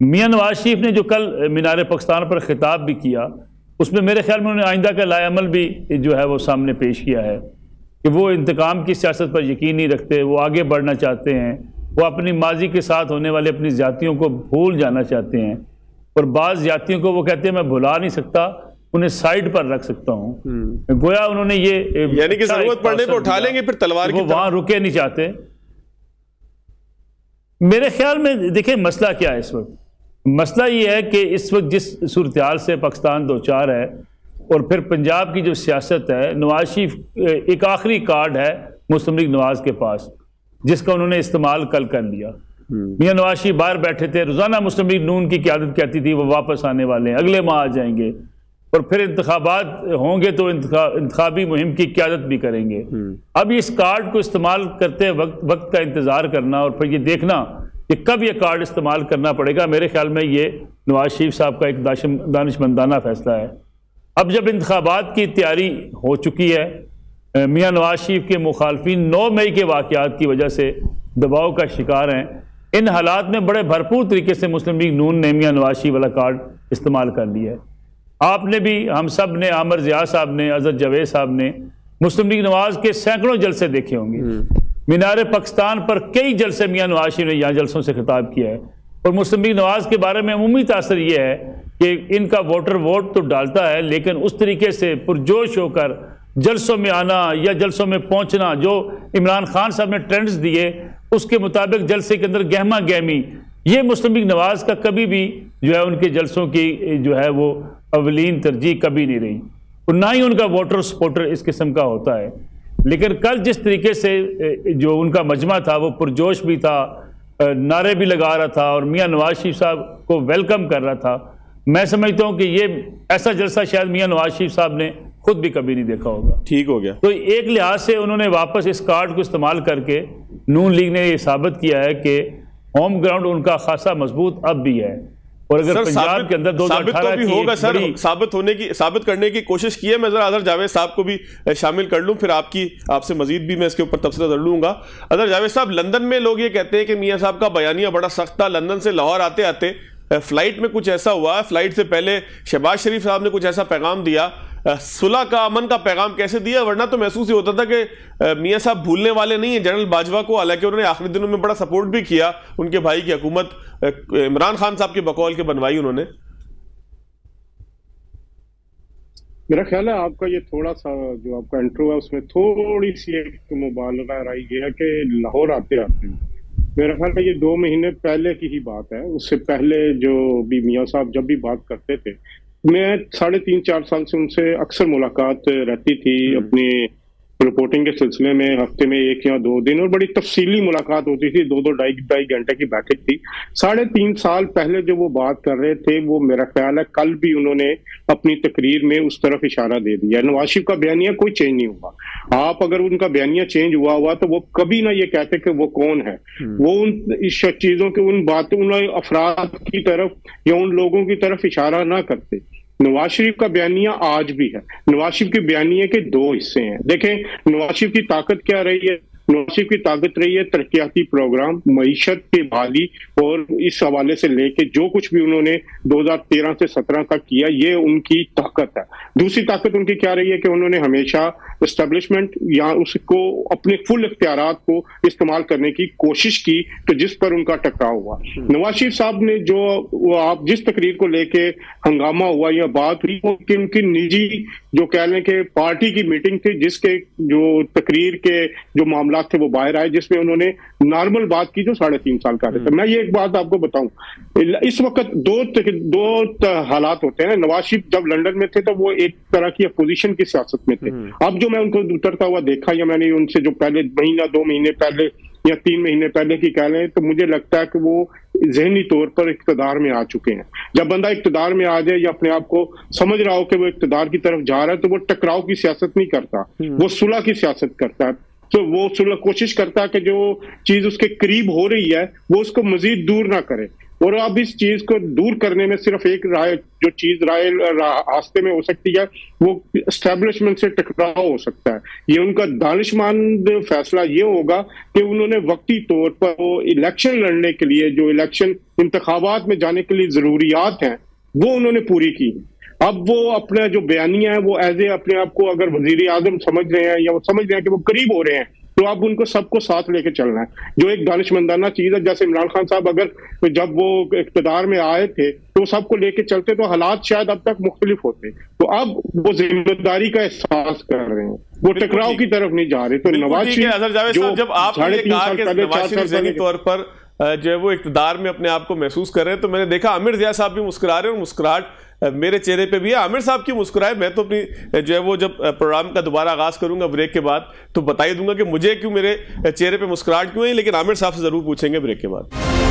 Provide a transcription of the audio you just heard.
میاں نواز شریف نے جو کل مینار پاکستان پر خطاب بھی کیا، اس میں میرے خیال میں انہوں نے آئندہ کا لائے عمل بھی جو ہے وہ سامنے پیش کیا ہے کہ وہ انتقام کی سیاست پر یقین نہیں رکھتے، وہ آگے بڑھنا چاہتے ہیں، وہ اپنی ماضی کے ساتھ ہونے والے اپنی زیادتیوں کو بھول جانا چاہتے ہیں، اور بعض زیادتیوں کو وہ کہتے ہیں میں بھلا نہیں سکتا، انہیں سائیڈ پر رکھ سکتا ہوں۔ گویا انہوں نے یہ یعنی کہ ضرورت پڑنے پہ اٹھا لیں گے پھر تلوار کی، وہ وہاں رکے نہیں چاہتے۔ میرے خیال میں دیکھیں مسئلہ کیا ہے اس وقت، مسئلہ یہ ہے کہ اس وقت جس صورتحال سے پاکستان دوچار ہے، اور پھر پنجاب کی جو سیاست ہے، نواز شریف ایک آخری کارڈ ہے مسلم لیگ نواز کے پاس جس کا انہوں نے استعمال کل کر لیا۔ میاں نواز شریف باہر بیٹھے تھے، روزانہ مسلم لیگ نون کی قیادت کہتی تھی وہ واپس آنے والے ہیں، اگلے ماہ آ جائیں گے، اور پھر انتخابات ہوں گے تو انتخابی مہم کی قیادت بھی کریں گے۔ اب اس کارڈ کو استعمال کرتے وقت کا انتظار کرنا اور پھر یہ دیکھنا کہ کب یہ کارڈ استعمال کرنا پڑے گا، میرے خیال میں یہ نواز شریف صاحب کا ایک دانشمندانہ فیصلہ ہے۔ اب جب انتخابات کی تیاری ہو چکی ہے، میاں نواز شریف کے مخالفین 9 مئی کے واقعات کی وجہ سے دباؤ کا شکار ہیں، ان حالات میں بڑے بھرپور طریقے سے مسلم لیگ نون نے میاں نواز شریف والا کارڈ استعمال کر لیا ہے۔ آپ نے بھی، ہم سب نے، عامر ضیاء صاحب نے، اظہر جاوید صاحب نے مسلم لیگ نواز کے سینکڑوں جلسے دیکھے ہوں گے۔ مینار پاکستان پر کئی جلسے میاں نواز شریف نے یہاں جلسوں سے خطاب کیا ہے، اور مسلم لیگ نواز کے بارے میں عمومی تاثر یہ ہے کہ ان کا ووٹر ووٹ تو ڈالتا ہے، لیکن اس طریقے سے پرجوش ہو کر جلسوں میں آنا یا جلسوں میں پہنچنا جو عمران خان صاحب نے ٹرینڈز دیے اس کے مطابق جلسے کے اندر گہما گہمی، یہ مسلم لیگ نواز کا کبھی بھی جو ہے ان کے جلسوں کی جو ہے وہ اولین ترجیح کبھی نہیں رہی، اور نہ ہی ان کا ووٹر سپورٹر اس قسم کا ہوتا ہے۔ لیکن کل جس طریقے سے جو ان کا مجمع تھا وہ پرجوش بھی تھا، نعرے بھی لگا رہا تھا اور میاں نواز شریف صاحب کو ویلکم کر رہا تھا، میں سمجھتا ہوں کہ یہ ایسا جلسہ شاید میاں نواز شریف صاحب نے خود بھی کبھی نہیں دیکھا ہوگا۔ ٹھیک ہو گیا۔ تو ایک لحاظ سے انہوں نے واپس اس کارڈ کو استعمال کر کے نون لیگ نے یہ ثابت کیا ہے کہ ہوم گراؤنڈ ان کا خاصا مضبوط اب بھی ہے، اور اگر پنجاب کے اندر 2018 کی ہوگا سر ثابت کرنے کی کوشش کی ہے۔ میں ذرا اظہر جاوید صاحب کو بھی شامل کر لوں، پھر آپ سے مزید بھی میں اس کے اوپر تبصرہ ضرور لوں گا۔ اظہر جاوید صاحب، لندن میں لوگ یہ کہتے ہیں کہ میاں صاحب کا بیانیہ بڑا سخت تھا، لندن سے لاہور آتے آتے فلائٹ میں کچھ ایسا ہوا، فلائٹ سے پہلے شہباز شریف صاحب نے کچھ ایسا پیغام دیا، صلح کا، امن کا پیغام کیسے دیا؟ ورنہ تو محسوس ہی ہوتا تھا کہ میاں صاحب بھولنے والے نہیں ہیں جنرل باجوہ کو، حالانکہ انہوں نے آخری دنوں میں بڑا سپورٹ بھی کیا ان کے بھائی کی حکومت عمران خان صاحب کے بقول کے بنوائی انہوں نے۔ میرا خیال ہے آپ کا یہ تھوڑا سا جو آپ کا انٹرو ہے اس میں تھوڑی سی ایک مبالغہ رائی گیا کہ لاہور آتے آتے ہیں۔ میرا خیال ہے یہ 2 مہینے پہلے کی ہی بات ہے، اس سے پہلے جو بھی میاں صاحب جب بھی بات کرتے تھے، میں 3.5-4 سال سے ان سے اکثر ملاقات رہتی تھی اپنی رپورٹنگ کے سلسلے میں، ہفتے میں 1 یا 2 دن، اور بڑی تفصیلی ملاقات ہوتی تھی، 2-2 گھنٹے کی بیٹھک تھی۔ 3.5 سال پہلے جو وہ بات کر رہے تھے وہ میرا خیال ہے کل بھی انہوں نے اپنی تقریر میں اس طرف اشارہ دے دیا۔ نواز شریف کا بیانیہ کوئی چینج نہیں ہوا، آپ اگر ان کا بیانیہ چینج ہوا تو وہ کبھی نہ یہ کہتے کہ وہ کون ہے، وہ ان چیزوں کے ان باتوں، ان افراد کی طرف یا ان لوگوں کی طرف اشارہ نہ کرتے۔ نواز شریف کا بیانیہ آج بھی ہے، نواز شریف کے بیانیے کے 2 حصے ہیں۔ دیکھیں نواز شریف کی طاقت کیا رہی ہے، نواز شریف کی طاقت رہی ہے ترقیاتی پروگرام، معیشت کی بحالی، اور اس حوالے سے لے کے جو کچھ بھی انہوں نے 2013 سے 17 تک کیا، یہ ان کی طاقت ہے۔ دوسری طاقت ان کی کیا رہی ہے کہ انہوں نے ہمیشہ اسٹیبلشمنٹ یا اس کو اپنے فل اختیارات کو استعمال کرنے کی کوشش کی، تو جس پر ان کا ٹکراؤ ہوا۔ نواز شریف صاحب نے جو آپ جس تقریر کو لے کے ہنگامہ ہوا یا بات ہوئی، وہ ان کی نجی جو کہہ لیں کہ پارٹی کی میٹنگ تھی، جس کے جو تقریر کے جو معاملات تھے وہ باہر آئے، جس میں انہوں نے نارمل بات کی جو 3.5 سال کا رہتا ہے۔ میں یہ ایک بات آپ کو بتاؤں، اس وقت 2 حالات ہوتے ہیں۔ نواز شریف جب لندن میں تھے تو وہ ایک طرح کی اپوزیشن کی سیاست میں تھے، اب جو میں ان کو اترتا ہوا دیکھا یا میں نے ان سے جو پہلے مہینہ 2 مہینے پہلے یا 3 مہینے پہلے کی کہہ لیں، تو مجھے لگتا ہے کہ وہ ذہنی طور پر اقتدار میں آ چکے ہیں۔ جب بندہ اقتدار میں آ جائے یا اپنے آپ کو سمجھ رہا ہو کہ وہ اقتدار کی طرف جا رہا ہے، تو وہ ٹکراؤ کی سیاست نہیں کرتا، وہ صلح کی سیاست کرتا ہے۔ تو وہ کوشش کرتا ہے کہ جو چیز اس کے قریب ہو رہی ہے وہ اس کو مزید دور نہ کرے۔ اور اب اس چیز کو دور کرنے میں صرف ایک جو چیز راستے میں ہو سکتی ہے وہ اسٹیبلشمنٹ سے ٹکراؤ ہو سکتا ہے. یہ ان کا دانشمند فیصلہ یہ ہوگا کہ انہوں نے وقتی طور پر وہ الیکشن لڑنے کے لیے جو الیکشن انتخابات میں جانے کے لیے ضروریات ہیں وہ انہوں نے پوری کی. اب وہ اپنا جو بیانیہ ہے وہ ایز اے اپنے آپ کو اگر وزیر اعظم سمجھ رہے ہیں یا وہ سمجھ رہے ہیں کہ وہ قریب ہو رہے ہیں تو اب ان کو سب کو ساتھ لے کے چلنا ہے, جو ایک دانشمندانہ چیز ہے. جیسے عمران خان صاحب اگر جب وہ اقتدار میں آئے تھے تو سب کو لے کے چلتے تو حالات شاید اب تک مختلف ہوتے, تو اب وہ ذمہ داری کا احساس کر رہے ہیں, وہ ٹکراؤ کی طرف نہیں جا رہے. تو نواز شریف جب آپ نے کہا کہ نواز شریف ذہنی طور پر جو ہے وہ اقتدار میں اپنے آپ کو محسوس کر رہے ہیں, تو میں نے دیکھا عامر ضیاء صاحب بھی مسکرا رہے ہیں, اور مسکراہٹ میرے چہرے پہ بھی ہے. عامر صاحب کیوں مسکرائے؟ میں تو اپنی جو ہے وہ جب پروگرام کا دوبارہ آغاز کروں گا بریک کے بعد تو بتا ہی دوں گا کہ مجھے کیوں میرے چہرے پہ مسکراہٹ کیوں ہے, لیکن عامر صاحب سے ضرور پوچھیں گے بریک کے بعد.